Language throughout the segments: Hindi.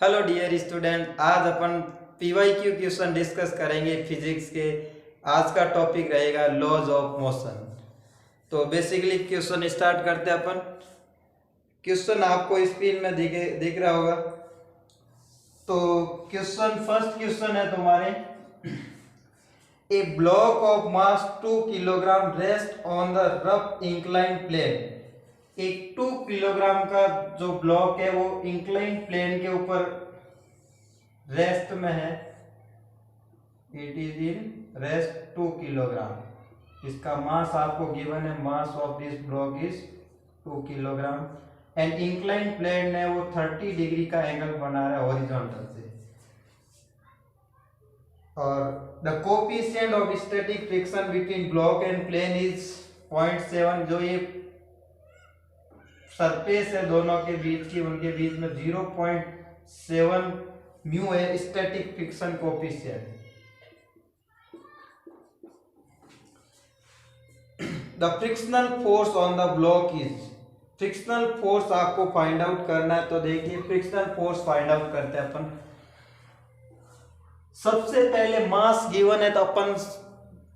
हेलो डियर स्टूडेंट, आज अपन पीवाईक्यू क्वेश्चन डिस्कस करेंगे फिजिक्स के। आज का टॉपिक रहेगा लॉज ऑफ मोशन। तो बेसिकली क्वेश्चन स्टार्ट करते हैं अपन। क्वेश्चन आपको स्क्रीन में दिख रहा होगा। तो फर्स्ट क्वेश्चन है तुम्हारे, a block of mass 2 kilogram rest on the rough incline plane. एक 2 किलोग्राम का जो ब्लॉक है वो इंक्लाइन प्लेन के ऊपर रेस्ट में है। It is in rest 2 kilogram. इसका मास आपको गिवन है, mass of this block is 2 kilogram and incline plane है वो 30 डिग्री का एंगल बना रहा है हॉरिजॉन्टल से। और the coefficient of static friction between block and plane is 0.7। जो ये सरफेस है दोनों के बीच की, उनके बीच में 0.7 म्यू है static friction coefficient. The frictional force on the block is, frictional force आपको फाइंड आउट करना है। तो देखिए फ्रिक्शनल फोर्स फाइंड आउट करते हैं अपन। सबसे पहले मास गिवन है तो अपन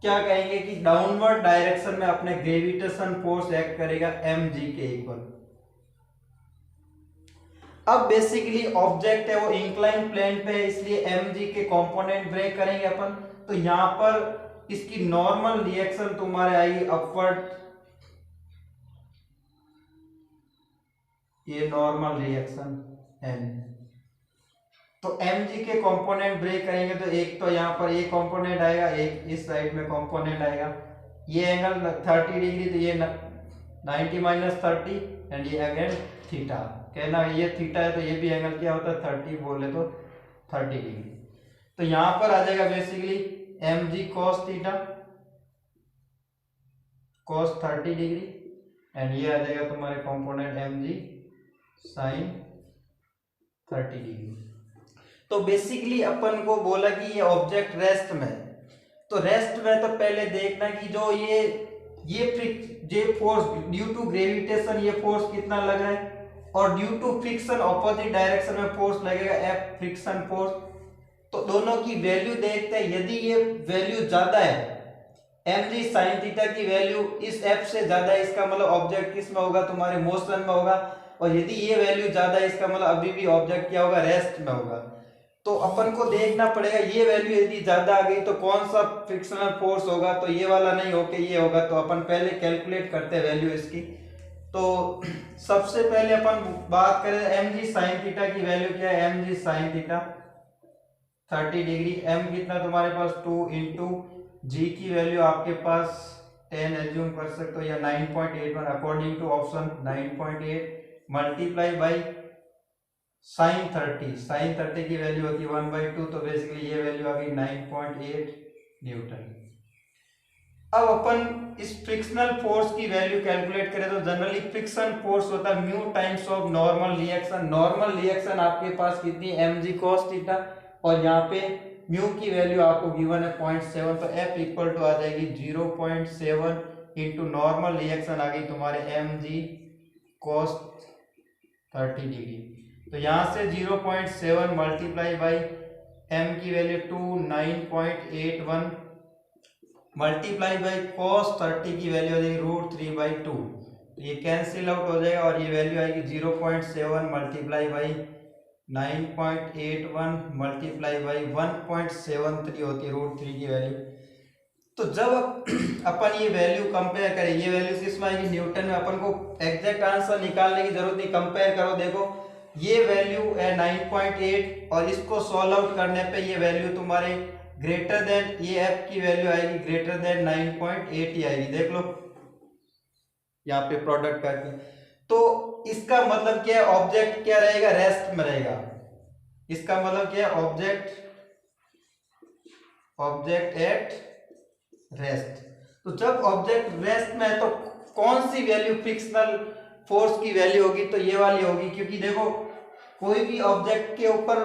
क्या कहेंगे कि डाउनवर्ड डायरेक्शन में अपने ग्रेविटेशन फोर्स एक्ट करेगा mg के इक्वल। अब बेसिकली ऑब्जेक्ट है वो इंक्लाइन प्लेन पे है, इसलिए mg के कंपोनेंट ब्रेक करेंगे अपन। तो यहां पर इसकी नॉर्मल रिएक्शन तुम्हारे आएगी अपवर्ड, ये नॉर्मल रिएक्शन n। तो mg के कंपोनेंट ब्रेक करेंगे तो एक तो यहाँ पर ये कंपोनेंट आएगा, एक इस साइड में कंपोनेंट आएगा। ये एंगल 30 डिग्री, तो ये 90 माइनस 30 एंड ये अगेन थीटा। कहना ये थीटा है तो ये भी एंगल क्या होता है 30, बोले तो 30 डिग्री। तो यहाँ पर आ जाएगा basically mg cos theta cos 30 degree and ये आ जाएगा तुम्हारे कंपोनेंट mg sin 30 डिग्री। तो बेसिकली अपन को बोला कि ये ऑब्जेक्ट रेस्ट में, तो रेस्ट में तो पहले देखना कि जो ये फोर्स ड्यू टू ग्रेविटेशन ये फोर्स कितना लग रहा है, और due to friction opposite direction में फोर्स लगेगा F फ्रिक्शन फोर्स। तो दोनों की वैल्यू देखते हैं। यदि ये वैल्यू ज्यादा है, mg sin थीटा की वैल्यू इस F से ज्यादा है, इसका मतलब ऑब्जेक्ट किस में होगा, तुम्हारे मोशन में होगा। और यदि ये वैल्यू ज्यादा है, इसका मतलब अभी भी ऑब्जेक्ट क्या होगा, रेस्ट में होगा। तो अपन को देखना पड़ेगा ये वैल्यू यदि ज्यादा आ गई तो कौन सा फ्रिक्शनल फोर्स होगा, तो ये वाला नहीं होके ये होगा। तो अपन पहले कैलकुलेट करते हैं वैल्यू इसकी। तो सबसे पहले अपन बात करें mg sin थीटा की वैल्यू क्या है। mg sin theta 30 degree, m कितना तुम्हारे पास 2 इंटू g की वैल्यू आपके पास 10 एज्यूम कर सकते हो या 9.81 according to option 9.8 multiply by sine 30 की वैल्यू होती है 1/2। तो बेसिकली ये वैल्यू आ गई 9.8 न्यूटन। अब अपन इस फ्रिक्शनल फोर्स की वैल्यू कैलकुलेट करें तो जनरली फ्रिक्शन फोर्स होता है mu times of normal reaction. Normal reaction आपके पास कितनी mg cos थीटा, और यहाँ पे म्यू की वैल्यू आपको गिवन है 0.7। तो F इक्वल टू आ जाएगी 0.7 इंटू नॉर्मल रिएक्शन आ गई तुम्हारे mg cos 30 डिग्री। तो यहां से 0.7 मल्टीप्लाई बाई m की वैल्यू 9.81 मल्टीप्लाई बाई cos 30 की वैल्यू हो जाएगी √3/2। तो ये कैंसिल आउट हो जाएगा और ये वैल्यू आएगी 0.7 मल्टीप्लाई बाई 9.81 मल्टीप्लाई बाई 1.73 होती है √3 की वैल्यू। तो जब अपन ये वैल्यू कंपेयर करें, ये वैल्यू किसमें आएगी, न्यूटन में। अपन को एग्जैक्ट आंसर निकालने की जरूरत नहीं, कंपेयर करो। देखो ये वैल्यू है 9.8 और इसको सॉल्व आउट करने पे ये वैल्यू तुम्हारे ग्रेटर देन, ये F की वैल्यू आएगी ग्रेटर देन 9.8 ही आएगी। देख लो यहाँ पे प्रोडक्ट करके। तो इसका मतलब क्या है, ऑब्जेक्ट क्या रहेगा, रेस्ट में रहेगा। इसका मतलब क्या है, ऑब्जेक्ट एट रेस्ट। तो जब ऑब्जेक्ट रेस्ट में है तो कौन सी वैल्यू फ्रिक्शनल फोर्स की वैल्यू होगी, तो ये वाली होगी। क्योंकि देखो कोई भी ऑब्जेक्ट के ऊपर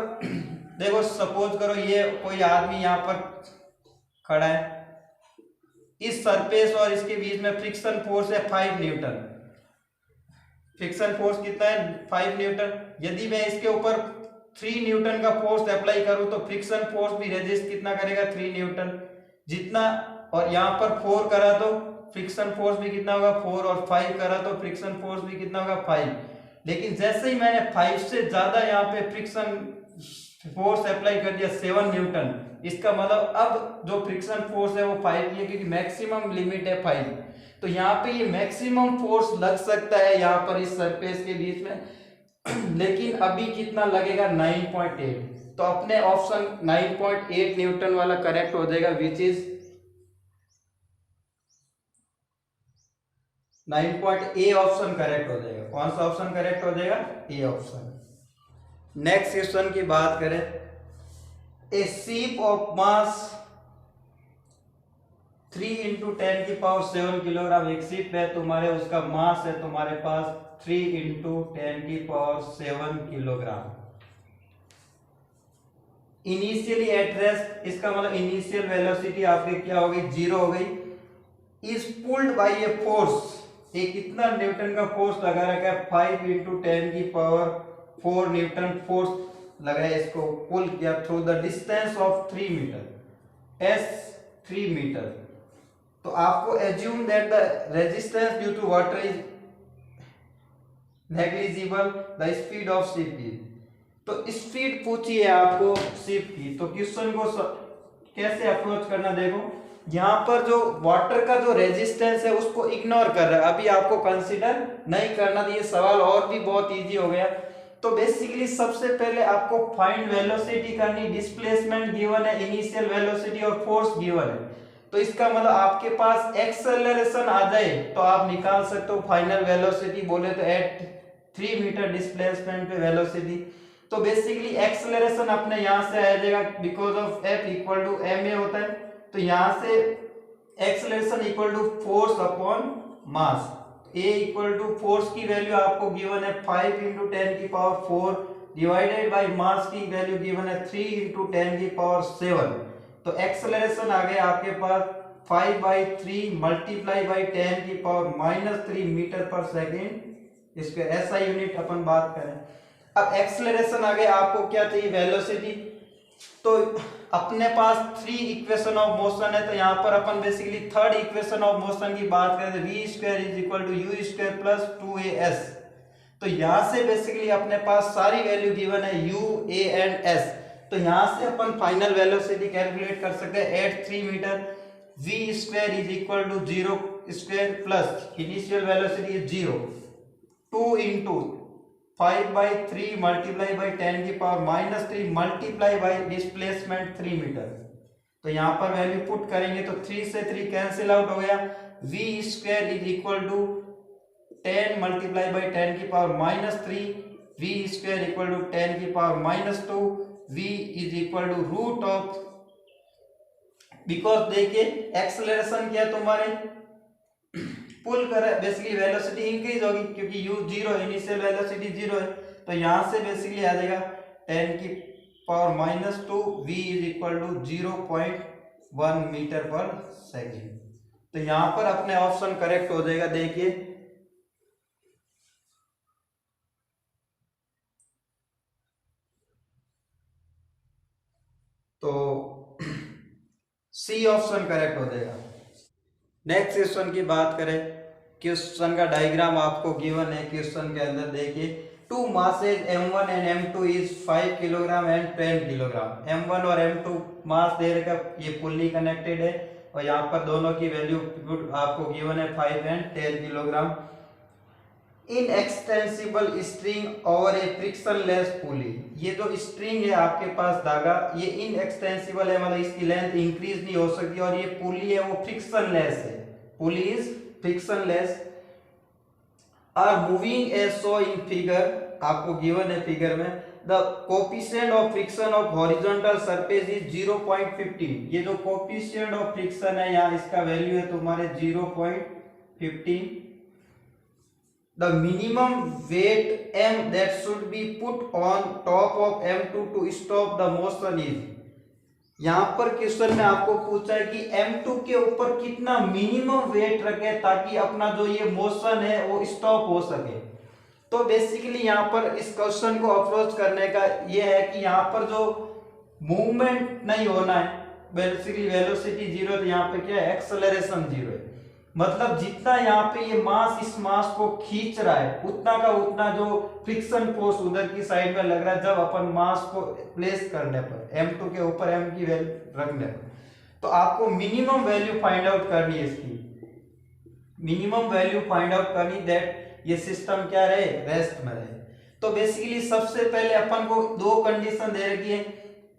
देखो सपोज करो ये कोई आदमी यहाँ पर खड़ा है, इस सरफेस और इसके बीच में फ्रिक्शन फोर्स है 5 न्यूटन। फ्रिक्शन फोर्स कितना है 5 न्यूटन। यदि मैं इसके ऊपर 3 न्यूटन का फोर्स अप्लाई करूं तो फ्रिक्शन फोर्स भी रेजिस्ट कितना करेगा 3 न्यूटन जितना, और यहाँ पर 4 करा तो फ्रिक्शन फोर्स भी कितना होगा 4, और 5 करा तो फ्रिक्शन फोर्स भी कितना होगा 5। लेकिन जैसे ही मैंने 5 से ज्यादा यहाँ पे फ्रिक्शन फोर्स अप्लाई कर दिया 7 न्यूटन, इसका मतलब अब जो फ्रिक्शन फोर्स है वो 5 की है, क्योंकि मैक्सिमम लिमिट है 5। तो यहाँ पे ये मैक्सिमम फोर्स लग सकता है यहाँ पर इस सरफेस के बीच में लेकिन अभी कितना लगेगा 9.8। तो अपने ऑप्शन 9.8 न्यूटन वाला करेक्ट हो जाएगा, which is 9. A option correct हो जाएगा। कौन सा ऑप्शन करेक्ट हो जाएगा? A option. नेक्स्ट क्वेश्चन की बात करें, ए शिप ऑफ मास 3 × 10⁷ किलोग्राम एक शिप है तुम्हारे, उसका मास है तुम्हारे पास 3 × 10⁷ किलोग्राम। इनिशियली एट रेस्ट, इसका मतलब इनिशियल वेलोसिटी आपकी क्या हो गई 0 हो गई। Is pulled bye a force, एक कितना न्यूटन का फोर्स लगा रखा है 5 × 10⁴ न्यूटन फोर्स लगाया, इसको पुल किया through the distance of 3 metre S 3 metre. तो आपको assume that the resistance due to water is negligible, the speed of ship is. तो स्पीड पूछी है आपको शिप की, तो क्वेश्चन को कैसे अप्रोच करना, देखो यहाँ पर जो वाटर का जो रेजिस्टेंस है उसको इग्नोर कर रहा है, अभी आपको कंसीडर नहीं करना, तो ये सवाल और भी बहुत इजी हो गया। तो बेसिकली सबसे पहले आपको फाइंड वेलोसिटी करनी, डिस्प्लेसमेंट गिवन है, इनिशियल वेलोसिटी और फोर्स गिवन है। तो इसका मतलब आपके पास एक्सेलरेशन आ जाए तो आप निकाल सकते हो फाइनल वेलोसिटी, बोले तो एट 3 मीटर डिस्प्लेसमेंट पे वेलोसिटी। तो बेसिकली एक्सेलरेशन अपने यहाँ से आ जाएगा, बिकॉज ऑफ F = ma होता है, तो यहाँ से acceleration = force upon mass. A = force की वैल्यू आपको गिवन है 5 × 10⁴ डिवाइडेड बाय मास की वैल्यू गिवन है 3 × 10⁷। तो एक्सेलरेशन आ गया आपके पास 5/3 मल्टीप्लाई बाय 10⁻³ मीटर पर सेकेंड स्क्वायर, ऐसा यूनिट अपन बात करें। अब एक्सेलरेशन आ गया, आपको क्या चाहिए वेलोसिटी। तो अपने पास 3 इक्वेशन ऑफ मोशन है, तो यहाँ पर अपन basically third equation of motion की बात करें तो v² = u² + 2as। तो यहाँ से बेसिकली अपने पास सारी वैल्यू गिवन है u, a एंड s। तो यहाँ से अपन फाइनल वेलोसिटी कैलकुलेट कर सकते हैं at 3 metre, v² = 0² plus initial velocity is 0, 2 × 5/3 multiply by 10⁻³ multiply by displacement 3 metre. तो यहाँ पर वैल्यू पुट करेंगे तो 3 से 3 कैंसिल आउट हो गया, v² = 10 multiply by 10⁻³ v² = 10⁻², v = √ because देखिए एक्सेलरेशन क्या है तुम्हारे पुल कर बेसिकली वेलोसिटी इंक्रीज होगी, क्योंकि u 0 इनिशियल वेलोसिटी 0 है। तो यहां से बेसिकली आ जाएगा 10⁻², v = 0.1 मीटर पर सेकेंड। तो यहां पर अपने ऑप्शन करेक्ट हो जाएगा। देखिए तो सी ऑप्शन करेक्ट हो जाएगा। नेक्स्ट क्वेश्चन की बात करें, क्वेश्चन का डायग्राम आपको गिवन है। क्वेश्चन के अंदर देखिए two masses m1 and m2 is 5 kilogram and 10 kilogram. m1 और m2 मास दे रखा, ये पुल्ली कनेक्टेड है और यहाँ पर दोनों की वैल्यू आपको गिवन है 5 and 10 kilogram. In extensible string और ए फ्रिक्शनलेस पुली, ये जो स्ट्रिंग है आपके पास धागा, ये इन एक्सटेंसिबल है, मतलब इसकी लेंथ इंक्रीज नहीं हो सकती, और ये पुली है वो फ्रिक्शनलेस है, pulley is frictionless. Are moving as so in figure, आपको गिवन है फिगर में, the coefficient of friction of horizontal surface is 0.15। ये जो कोफिशिएंट ऑफ फ्रिक्शन है यहाँ इसका वैल्यू है तुम्हारे 0.15। The minimum weight m that should be put on top of m2 to stop the motion is, यहाँ पर क्वेश्चन में आपको पूछा है कि m2 के ऊपर कितना मिनिमम वेट रखे ताकि अपना जो ये मोशन है वो स्टॉप हो सके। तो बेसिकली यहाँ पर इस क्वेश्चन को अप्रोच करने का ये है कि यहाँ पर जो मूवमेंट नहीं होना है, बेसिकली वेलोसिटी जीरो, तो यहाँ पे क्या है, एक्सेलरेशन जीरो है। मतलब जितना यहाँ पे ये मास इस मास को खींच रहा है उतना का उतना जो फ्रिक्शन फोर्स उधर की साइड में लग रहा है जब अपन मास को प्लेस करने पर m2 के ऊपर m की वैल्यू रखने पर, तो आपको मिनिमम वैल्यू फाइंड आउट करनी है इसकी, मिनिमम वैल्यू फाइंड आउट करनी दैट ये सिस्टम क्या रहे, रेस्ट में रहे। तो बेसिकली सबसे पहले अपन को दो कंडीशन दे रखी है,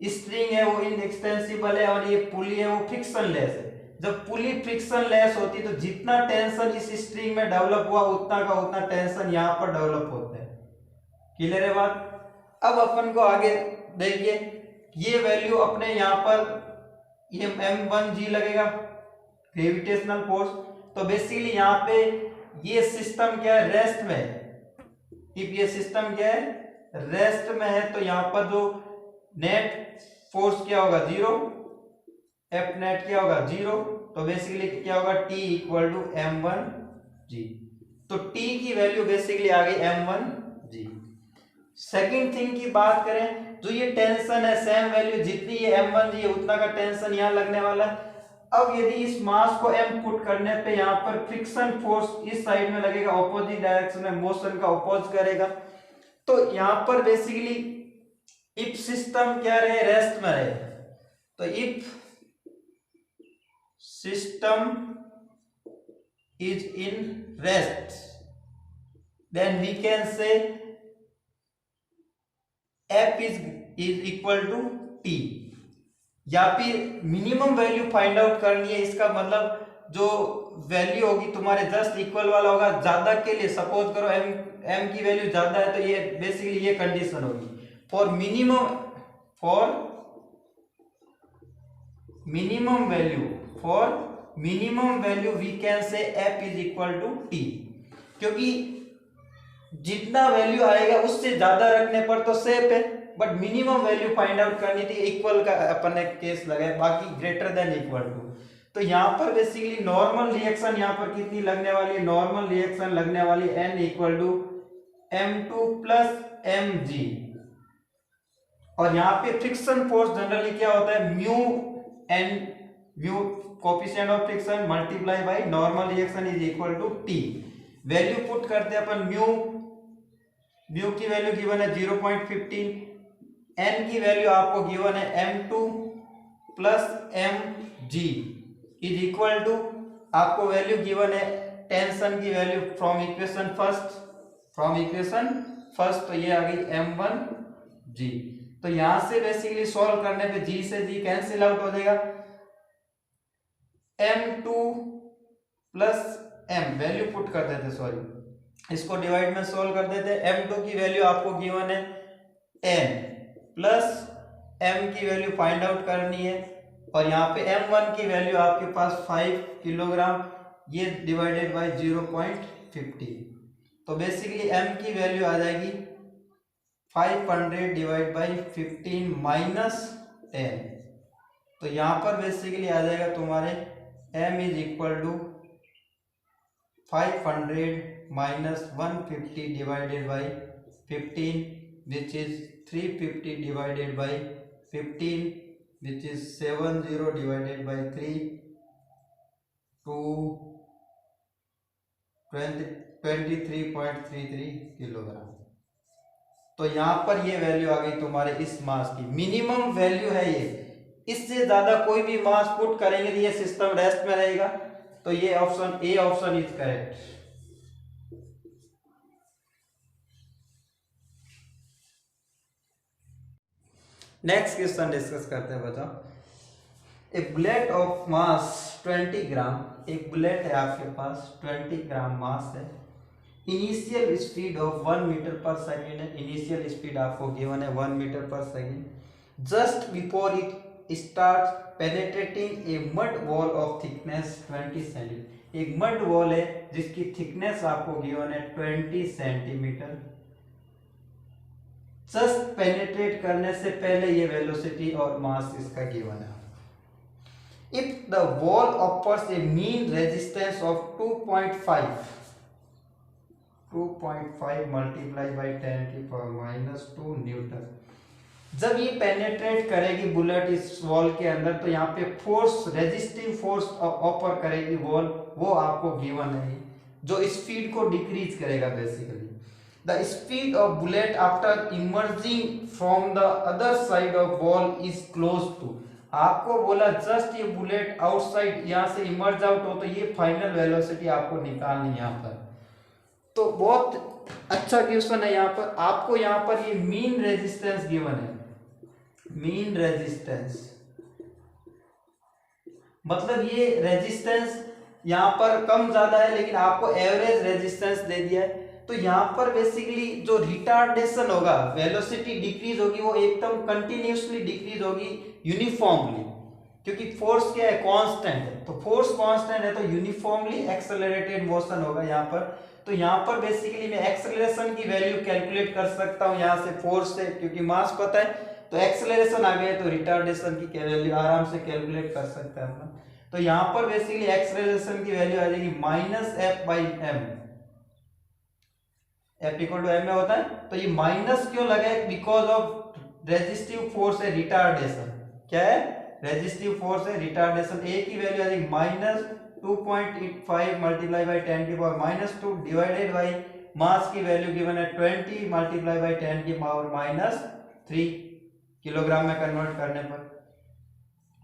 स्ट्रिंग है वो इनएक्सटेंसिबल है और ये पुली है वो फ्रिक्शन लेस है। जब पुली फ्रिक्शन लेस होती तो जितना टेंशन इस स्ट्रिंग में डेवलप हुआ उतना का उतना टेंशन यहाँ पर डेवलप होता है। क्लियर है बात। अब अपन को आगे देखिए, ये वैल्यू अपने यहाँ पर ये m1g लगेगा ग्रेविटेशनल फोर्स। तो बेसिकली यहाँ पे ये सिस्टम क्या है, रेस्ट में है। इफ ये सिस्टम क्या है, रेस्ट में है, तो यहाँ पर जो नेट फोर्स क्या होगा, जीरो, एफ नेट क्या होगा, जीरो। तो बेसिकली क्या होगा, T इक्वल टू m1g। तो T की वैल्यू बेसिकली आ गई m1g। सेकंड थिंग की बात करें, जो ये टेंशन है सेम वैल्यू जितनी ये m1g है उतना का टेंशन यहाँ लगने वाला है। अब यदि इस मास को m पुट करने पे यहाँ पर फ्रिक्शन फोर्स इस साइड में लगेगा, ऑपोजिट डायरेक्शन में मोशन का अपोज करेगा। तो यहाँ पर बेसिकली इफ सिस्टम क्या रहे, रेस्ट में रहे, तो if system is in rest then we can say F is equal to T। या फिर मिनिमम वैल्यू फाइंड आउट करनी है, इसका मतलब जो वैल्यू होगी तुम्हारे जस्ट इक्वल वाला होगा। ज्यादा के लिए सपोज करो m की वैल्यू ज्यादा है तो ये बेसिकली ये कंडीशन होगी, for minimum value we can say F is equal to T। क्योंकि जितना वैल्यू आएगा उससे ज्यादा रखने पर तो सेफ है, but minimum value find out करनी थी, इक्वल का अपन ने केस लगाया, बाकी ग्रेटर देन इक्वल टू। तो यहाँ पर बेसिकली नॉर्मल रिएक्शन यहाँ पर कितनी लगने वाली है, नॉर्मल रिएक्शन लगने वाली n equal to m2 plus mg। और यहाँ पे फ्रिक्शन फोर्स जनरली क्या होता है, mu coefficient of friction multiply by normal reaction is equal to t। Value put करते हैं अपन, म्यू की वैल्यू गिवन है 0.15, n की वैल्यू आपको गिवन है m2 plus mg is equal to, आपको वैल्यू गिवन है टेंशन की वैल्यू फ्रॉम इक्वेशन फर्स्ट, तो ये आ गई m1g। तो यहां से बेसिकली सॉल्व करने पे g से g कैंसिल आउट हो जाएगा, m2 plus m value put कर देते, सॉरी इसको डिवाइड में सॉल्व कर देते। m2 की वैल्यू आपको गिवन है 10 प्लस m की वैल्यू फाइंड आउट करनी है, और यहाँ पे m1 की वैल्यू आपके पास 5 किलोग्राम, ये डिवाइडेड बाय 0.50। तो बेसिकली m की वैल्यू आ जाएगी 500 डिवाइड बाय 15 माइनस 10। तो यहाँ पर बेसिकली आ जाएगा तुम्हारे m is equal to 500 minus 150 divided by 15 which is 350 divided by 15 which is 70 divided by 3 to 23.33 kilogram. तो यहाँ पर ये वैल्यू आ गई तुम्हारे इस मास की, मिनिमम वैल्यू है ये, इससे ज्यादा कोई भी मास पुट करेंगे तो ये सिस्टम रेस्ट में रहेगा। तो ये option A option is correct. Next question discuss करते हैं बच्चों। ए बुलेट ऑफ मास 20 ग्राम, एक बुलेट है आपके पास 20 ग्राम मास है, इनिशियल स्पीड ऑफ 1 मीटर पर सेकेंड है, इनिशियल स्पीड आपको गिवन है 1 मीटर पर second. Just before it start penetrating A mud wall of thickness 20 centimetre, एक मड वॉल है जिसकी थिकनेस आपको गिवन है 20 सेंटीमीटर। जस्ट पेनिट्रेट करने से पहले ये वेलोसिटी और मास इसका गिवन है। If the wall offers A mean resistance of 2.5 2.5 multiply by 10⁻⁻2 Newton. जब ये पेनेट्रेट करेगी बुलेट इस वॉल के अंदर, तो यहाँ पे फोर्स, रेजिस्टिव फोर्स ऑफर करेगी वॉल, वो आपको गिवन है, जो स्पीड को डिक्रीज करेगा। Basically the speed of bullet after emerging from the other side of wall is close to. आपको बोला जस्ट ये बुलेट आउटसाइड यहाँ से इमर्ज आउट हो, तो ये फाइनल वेलोसिटी आपको निकालनी है यहाँ पर। तो बहुत अच्छा क्वेश्चन है यहाँ पर। आपको यहाँ पर ये मीन रेजिस्टेंस गिवन है, मीन रेजिस्टेंस मतलब ये रेजिस्टेंस यहाँ पर कम ज्यादा है, लेकिन आपको एवरेज रेजिस्टेंस दे दिया है। तो यहाँ पर बेसिकली जो रिटार्डेशन होगा, वेलोसिटी डिक्रीज होगी, वो एकदम कंटिन्यूसली डिक्रीज होगी यूनिफॉर्मली, क्योंकि फोर्स क्या है, कांस्टेंट है। तो फोर्स कांस्टेंट है तो यूनिफॉर्मली एक्सेलरेटेड मोशन होगा यहाँ पर। तो यहाँ पर बेसिकली मैं एक्सेलरेशन की वैल्यू कैलकुलेट कर सकता हूँ यहाँ से, फोर्स से, क्योंकि मास पता है, तो एक्सेलरेशन आ गया तो रिटार्डेशन की वैल्यू आराम से कैलकुलेट कर सकते हैं अपना। तो यहाँ पर बेसिकली एक्सेलरेशन की वैल्यू आ जाएगी -f/m, f = m में होता है। तो ये माइनस क्यों लगा है, बिकॉज ऑफ रेजिस्टिव फोर्स है रिटार्डेशन। क्या है, रेजिस्टिव फोर्स है रिटार्डेशन। a की वैल्यू आ जाएगी -2.85 multiply by 10⁻⁻2 divided by mass की वैल्यू गिवन है 20 मल्टीप्लाई बाई 10⁻³ किलोग्राम में कन्वर्ट करने पर।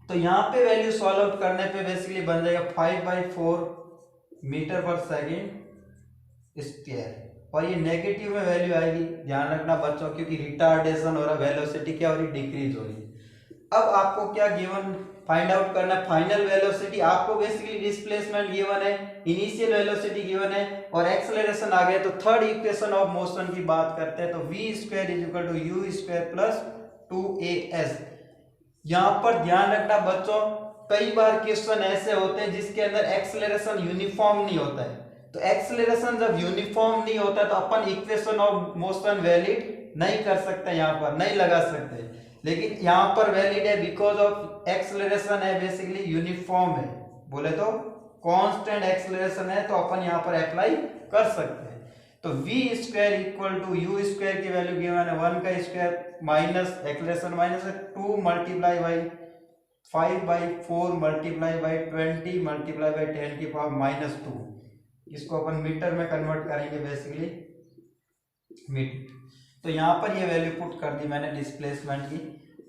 तो यहाँ पे वैल्यू सॉल्व आउट करने पे बेसिकली बन जाएगा 5/4 मीटर पर सेकेंड स्क्वायर, और ये नेगेटिव में वैल्यू आएगी, ध्यान रखना बच्चों, क्योंकि रिटार्डेशन हो रहा, वेलोसिटी क्या हो रही, डिक्रीज हो रही। अब आपको क्या गिवन फाइंड आउट करना है, फाइनल वेलोसिटी। आपको बेसिकली डिस्प्लेसमेंट गिवन है, इनिशियल वेलोसिटी गिवन है, और एक्सेलरेशन आ गया। तो थर्ड इक्वेशन ऑफ मोशन की बात करते हैं, तो v² = u² + 2as। यहाँ पर ध्यान रखना बच्चों, कई बार क्वेश्चन ऐसे होते हैं जिसके अंदर एक्सेलरेशन यूनिफॉर्म नहीं होता है। तो एक्सेलरेशन जब यूनिफॉर्म नहीं होता है तो अपन इक्वेशन ऑफ मोशन वैलिड नहीं कर सकते, यहाँ पर नहीं लगा सकते। लेकिन यहाँ पर वैलिड है बिकॉज ऑफ एक्सेलरेशन है बेसिकली यूनिफॉर्म है, बोले तो कांस्टेंट एक्सेलरेशन है, तो अपन यहाँ पर अप्लाई कर सकते हैं। तो v² = u² की वैल्यू गिवन है 1 का square minus acceleration minus 2 multiply by 5/4 multiply by 20 multiply by 10⁻⁻2। इसको अपन मीटर में कन्वर्ट करेंगे बेसिकली मीटर। तो यहाँ पर ये वैल्यू पुट कर दी मैंने डिस्प्लेसमेंट की,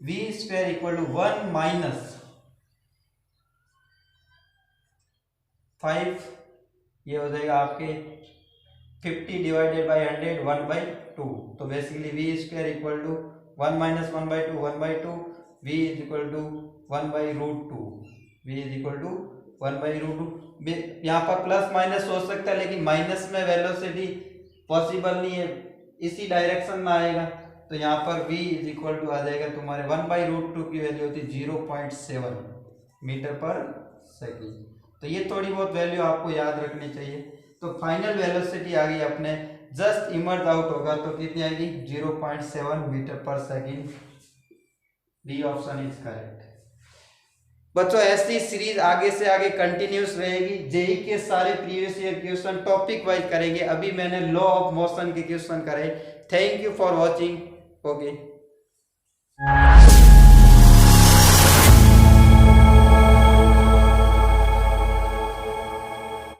v² = 1 माइनस 5, ये हो जाएगा आपके 50 डिवाइडेड बाई 100 1/2। तो basically v² = 1 minus 1/2 1/2, v = 1/√2, v = 1/√2। यहाँ पर प्लस माइनस हो सकता है, लेकिन माइनस में वेलोसिटी पॉसिबल नहीं है, इसी डायरेक्शन में आएगा। तो यहाँ पर v = आ जाएगा तुम्हारे 1/√2 की वैल्यू होती है 0.7 मीटर पर सेकेंड। तो ये थोड़ी बहुत वैल्यू आपको याद रखनी चाहिए। तो फाइनल वेलोसिटी आ गई अपने, जस्ट इमर्ज आउट होगा तो कितनी आएगी, 0.7 मीटर पर second. D option is correct. बच्चों ऐसी सीरीज आगे से आगे कंटिन्यूस रहेगी। जेई के सारे previous year question topic wise करेंगे। अभी मैंने लॉ ऑफ मोशन के क्वेश्चन करे। Thank you for watching. Okay.